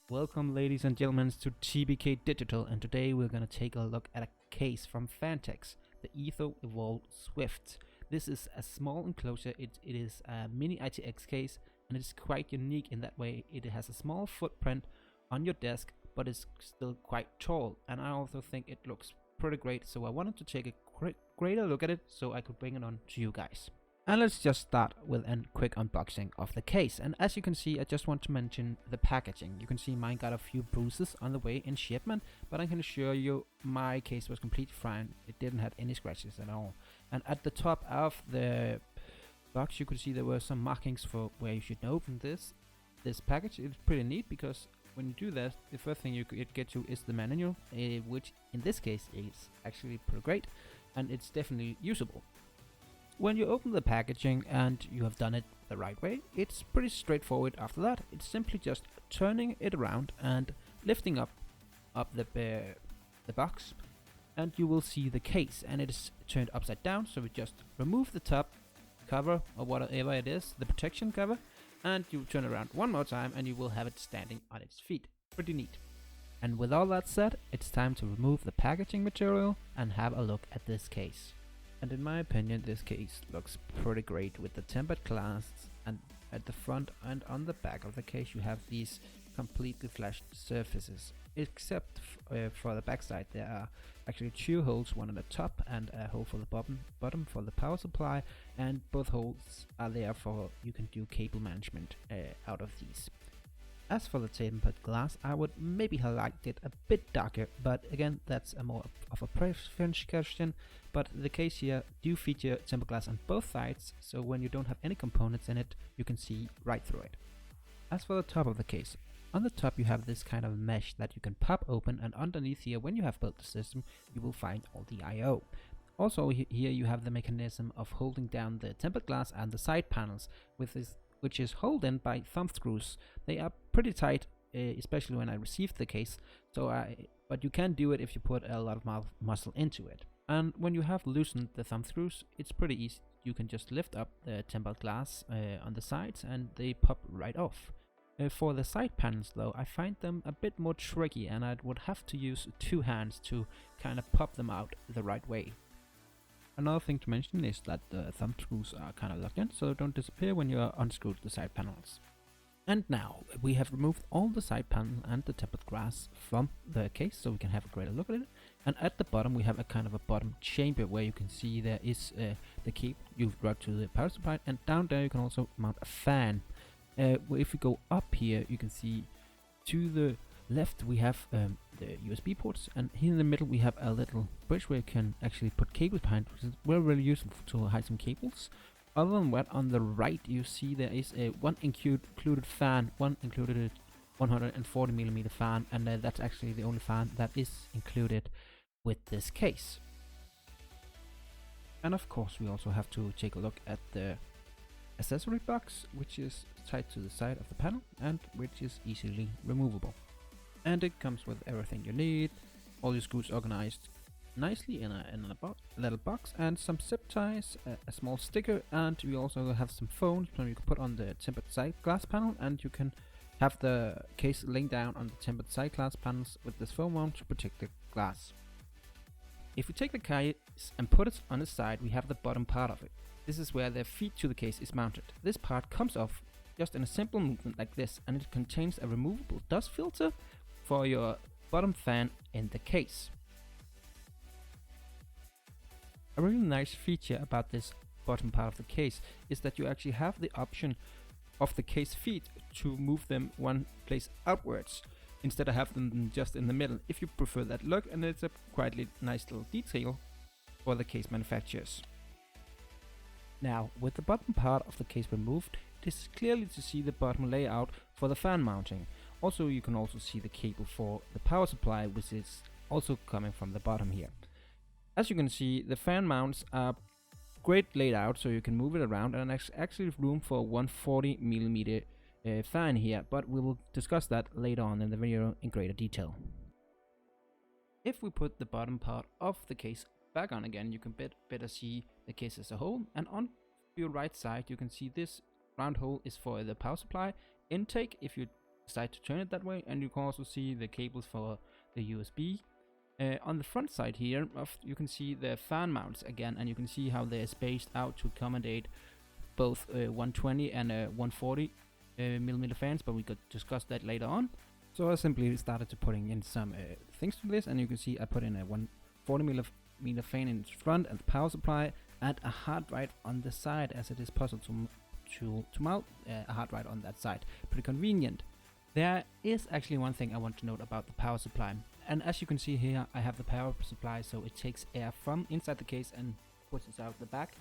Welcome ladies and gentlemen to TBK Digital, and today we're gonna take a look at a case from Phanteks, the Enthoo Evolv Swift. This is a small enclosure, it is a mini ITX case, and it's quite unique in that way. It has a small footprint on your desk, but it's still quite tall, and I also think it looks pretty great, so I wanted to take a greater look at it so I could bring it on to you guys. And let's just start with a quick unboxing of the case. And as you can see, I just want to mention the packaging. You can see mine got a few bruises on the way in shipment, but I can assure you my case was completely fine. It didn't have any scratches at all. And at the top of the box, you could see there were some markings for where you should open this package. It's pretty neat because when you do that, the first thing you get to is the manual, which in this case is actually pretty great, and it's definitely usable. When you open the packaging and you have done it the right way, it's pretty straightforward after that. It's simply just turning it around and lifting up the box, and you will see the case, and it is turned upside down. So we just remove the top cover or whatever it is, the protection cover, and you turn it around one more time and you will have it standing on its feet. Pretty neat. And with all that said, it's time to remove the packaging material and have a look at this case. And in my opinion, this case looks pretty great with the tempered glass, and at the front and on the back of the case you have these completely flashed surfaces, except for the backside. There are actually two holes, one at the top and a hole for the bottom for the power supply, and both holes are there for you can do cable management out of these. As for the tempered glass, I would maybe have liked it a bit darker, but again, that's a more of a preference question. But the case here do feature tempered glass on both sides, so when you don't have any components in it, you can see right through it. As for the top of the case, on the top you have this kind of mesh that you can pop open, and underneath here, when you have built the system, you will find all the I/O. Also here you have the mechanism of holding down the tempered glass and the side panels, which is held in by thumb screws. They are pretty tight, especially when I received the case, but you can do it if you put a lot of muscle into it. And when you have loosened the thumb screws, it's pretty easy. You can just lift up the tempered glass on the sides and they pop right off. For the side panels though, I find them a bit more tricky, and I would have to use two hands to kind of pop them out the right way. Another thing to mention is that the thumb screws are kind of locked in, so don't disappear when you unscrew the side panels. And now we have removed all the side panel and the tempered glass from the case, so we can have a greater look at it. And at the bottom we have a kind of a bottom chamber where you can see there is the cable you've brought to the power supply, and down there you can also mount a fan. If we go up here, you can see to the left we have the USB ports, and here in the middle we have a little bridge where you can actually put cables behind, which is really useful to hide some cables. Other than that, on the right you see there is a one included fan, one included 140mm fan, and that's actually the only fan that is included with this case. And of course we also have to take a look at the accessory box, which is tied to the side of the panel and which is easily removable. And it comes with everything you need, all your screws organized nicely in a little box, and some zip ties, a small sticker, and we also have some foams that you can put on the tempered side glass panel, and you can have the case laying down on the tempered side glass panels with this foam mount to protect the glass. If we take the case and put it on the side, we have the bottom part of it. This is where the feet to the case is mounted. This part comes off just in a simple movement like this, and it contains a removable dust filter for your bottom fan in the case. A really nice feature about this bottom part of the case is that you actually have the option of the case feet to move them one place outwards instead of having them just in the middle, if you prefer that look, and it's a quite nice little detail for the case manufacturers. Now, with the bottom part of the case removed, it is clearly to see the bottom layout for the fan mounting. Also, you can also see the cable for the power supply, which is also coming from the bottom here. As you can see, the fan mounts are great laid out, so you can move it around, and there's actually room for 140mm fan here, but we will discuss that later on in the video in greater detail. If we put the bottom part of the case back on again, you can better see the case as a whole, and on your right side you can see this round hole is for the power supply intake. If you decide to turn it that way, and you can also see the cables for the USB. On the front side here, you can see the fan mounts again, and you can see how they're spaced out to accommodate both 120 and 140 millimeter fans, but we could discuss that later on. So I simply started to putting in some things to this, and you can see I put in a 140 millimeter fan in front and the power supply, and a hard drive on the side, as it is possible to mount a hard drive on that side. Pretty convenient. There is actually one thing I want to note about the power supply, and as you can see here, I have the power supply, so it takes air from inside the case and puts it out the back.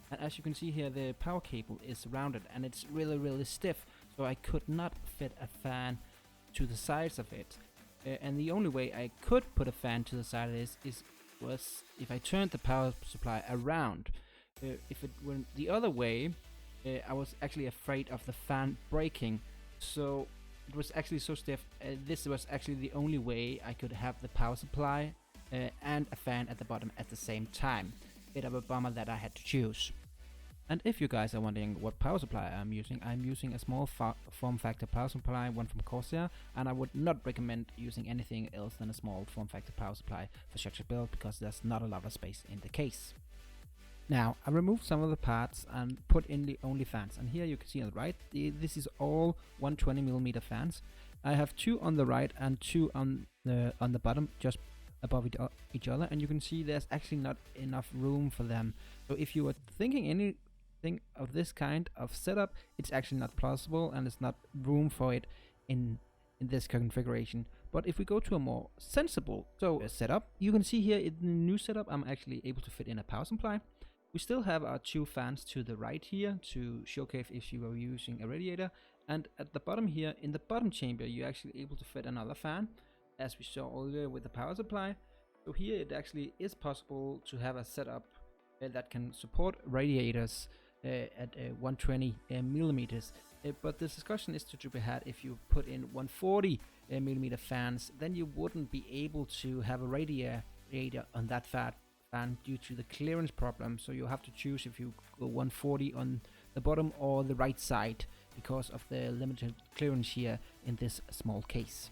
And as you can see here, the power cable is rounded and it's really stiff, so I could not fit a fan to the sides of it. And the only way I could put a fan to the side of this was if I turned the power supply around. If it went the other way, I was actually afraid of the fan breaking, so it was actually so stiff. This was actually the only way I could have the power supply and a fan at the bottom at the same time. Bit of a bummer that I had to choose. And if you guys are wondering what power supply I'm using a small form factor power supply, one from Corsair, and I would not recommend using anything else than a small form factor power supply for such a build, because there's not a lot of space in the case. Now I removed some of the parts and put in the only fans, and here you can see on the right, this is all 120 millimeter fans. I have 2 on the right and 2 on the bottom, just above each other, and you can see there's actually not enough room for them. So if you were thinking anything of this kind of setup, it's actually not possible, and there's not room for it in this configuration. But if we go to a more sensible setup, you can see here in the new setup I'm actually able to fit in a power supply. We still have our 2 fans to the right here to showcase if you were using a radiator, and at the bottom here in the bottom chamber you're actually able to fit another fan, as we saw earlier with the power supply. So here it actually is possible to have a setup that can support radiators at 120 millimeters. But the discussion is to be had if you put in 140 millimeter fans, then you wouldn't be able to have a radiator on that fan due to the clearance problem. So you have to choose if you go 140 on the bottom or the right side, because of the limited clearance here in this small case.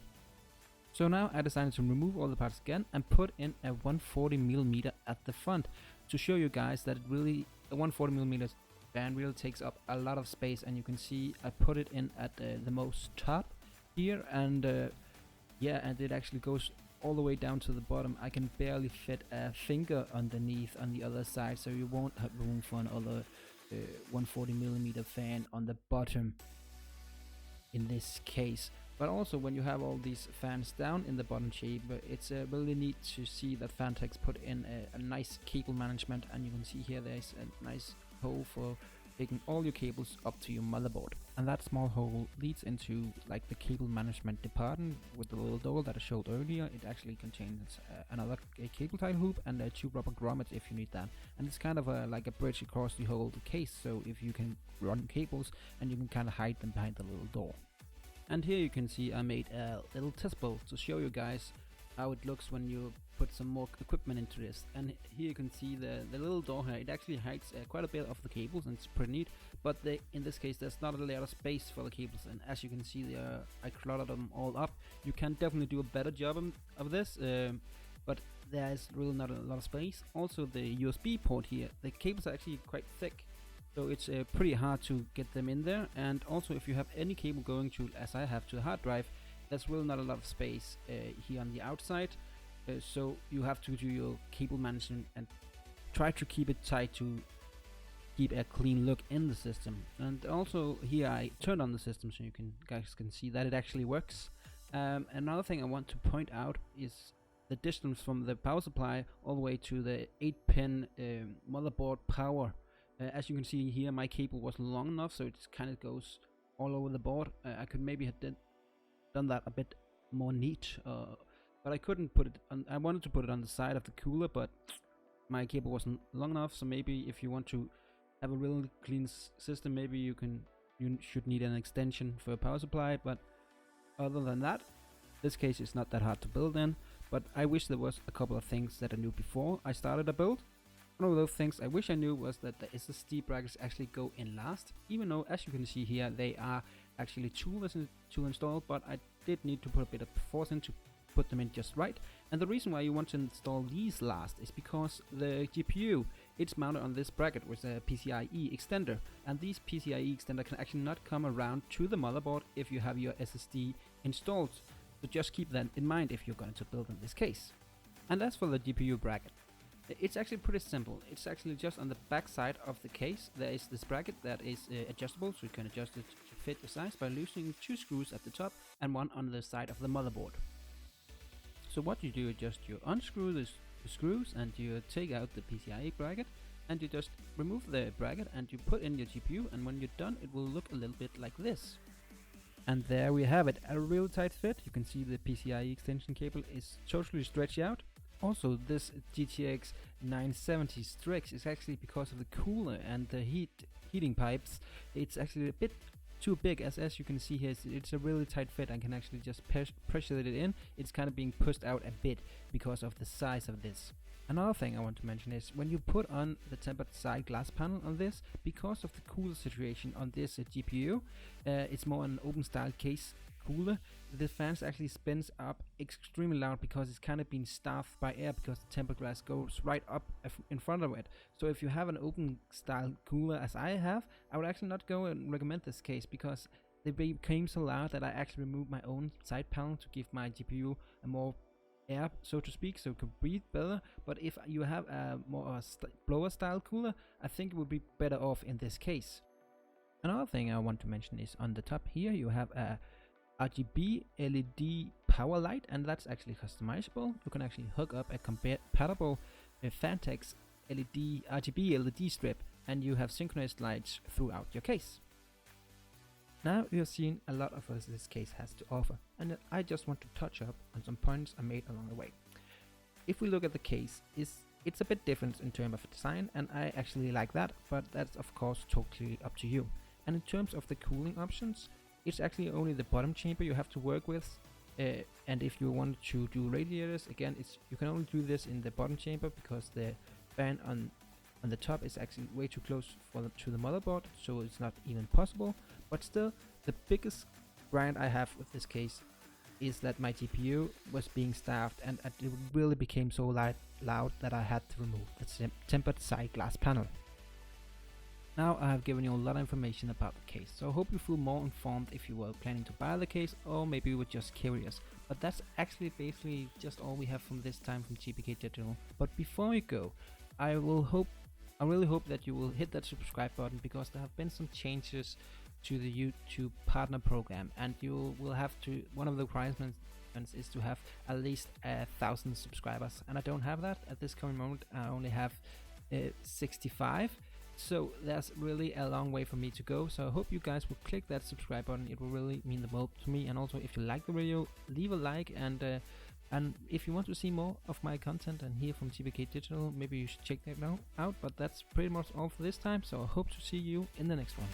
So now I decided to remove all the parts again and put in a 140 millimeter at the front to show you guys that a 140 millimeter fan really takes up a lot of space. And you can see I put it in at the most top here, and yeah, and it actually goes all the way down to the bottom. I can barely fit a finger underneath on the other side, so you won't have room for another 140 millimeter fan on the bottom in this case. But also when you have all these fans down in the bottom chamber, it's really neat to see that Phanteks put in a nice cable management, and you can see here there's a nice hole for taking all your cables up to your motherboard. And that small hole leads into like the cable management department with the little door that I showed earlier. It actually contains another cable tie hoop and 2 rubber grommets if you need that. And it's kind of like a bridge across the whole case, so if you can run cables and you can kind of hide them behind the little door. And here you can see I made a little test build to show you guys how it looks when you put some more equipment into this. And here you can see the little door here. It actually hides quite a bit of the cables, and it's pretty neat. But in this case there's not a lot of space for the cables, and as you can see I cluttered them all up. You can definitely do a better job of this, but there's really not a lot of space. Also the USB port here, the cables are actually quite thick, so it's pretty hard to get them in there. And also if you have any cable going to, as I have, to the hard drive, there's really not a lot of space here on the outside. So you have to do your cable management and try to keep it tight to keep a clean look in the system. And also here I turned on the system so you guys can see that it actually works. Another thing I want to point out is the distance from the power supply all the way to the 8-pin motherboard power. As you can see here, my cable wasn't long enough, so it kind of goes all over the board. I could maybe have done that a bit more neat, but I couldn't put it on. I wanted to put it on the side of the cooler, but my cable wasn't long enough. So maybe if you want to have a really clean system, maybe you should need an extension for a power supply. But other than that, this case is not that hard to build in. But I wish there was a couple of things that I knew before I started a build. One of those things I wish I knew was that the SSD brackets actually go in last, even though, as you can see here, they are actually toolless to install, but I did need to put a bit of force in to put them in just right. And the reason why you want to install these last is because the GPU, it's mounted on this bracket with a PCIe extender, and these PCIe extender can actually not come around to the motherboard if you have your SSD installed. So just keep that in mind if you're going to build in this case. And as for the GPU bracket, it's actually pretty simple. It's actually just on the back side of the case. There is this bracket that is adjustable, so you can adjust it to fit your size by loosening 2 screws at the top and 1 on the side of the motherboard. So what you do is just you unscrew the screws and you take out the PCIe bracket, and you just remove the bracket and you put in your GPU, and when you're done it will look a little bit like this. And there we have it, a real tight fit. You can see the PCIe extension cable is totally stretched out. Also, this GTX 970 Strix is actually because of the cooler and the heating pipes. It's actually a bit too big, as you can see here. It's a really tight fit and can actually just pressure it in. It's kind of being pushed out a bit because of the size of this. Another thing I want to mention is when you put on the tempered side glass panel on this, because of the cooler situation on this GPU, it's more an open style case cooler. The fans actually spins up extremely loud because it's kind of been stuffed by air, because the tempered glass goes right up in front of it. So if you have an open style cooler as I have, I would actually not go and recommend this case, because they became so loud that I actually removed my own side panel to give my GPU a more air, so to speak, so it can breathe better. But if you have a more blower style cooler, I think it would be better off in this case. Another thing I want to mention is on the top here you have a RGB LED power light, and that's actually customizable. You can actually hook up a compatible Phanteks RGB LED strip, and you have synchronized lights throughout your case. Now you have seen a lot of what this case has to offer, and I just want to touch up on some points I made along the way. If we look at the case, it's a bit different in terms of design, and I actually like that, but that's of course totally up to you. And in terms of the cooling options, it's actually only the bottom chamber you have to work with, and if you want to do radiators, again, you can only do this in the bottom chamber because the fan on the top is actually way too close to the motherboard, so it's not even possible. But still, the biggest grind I have with this case is that my GPU was being staffed, and it really became so loud that I had to remove the tempered side glass panel. Now I have given you a lot of information about the case, so I hope you feel more informed if you were planning to buy the case, or maybe you were just curious. But that's actually basically just all we have from this time from GPK Digital. But before you go, I really hope that you will hit that subscribe button, because there have been some changes to the YouTube partner program, and you will have to, one of the requirements is to have at least 1,000 subscribers, and I don't have that at this current moment. I only have 65. So there's really a long way for me to go, so I hope you guys will click that subscribe button. It will really mean the world to me. And also, if you like the video, leave a like, and if you want to see more of my content and hear from GPK Digital, maybe you should check that out. But that's pretty much all for this time, so I hope to see you in the next one.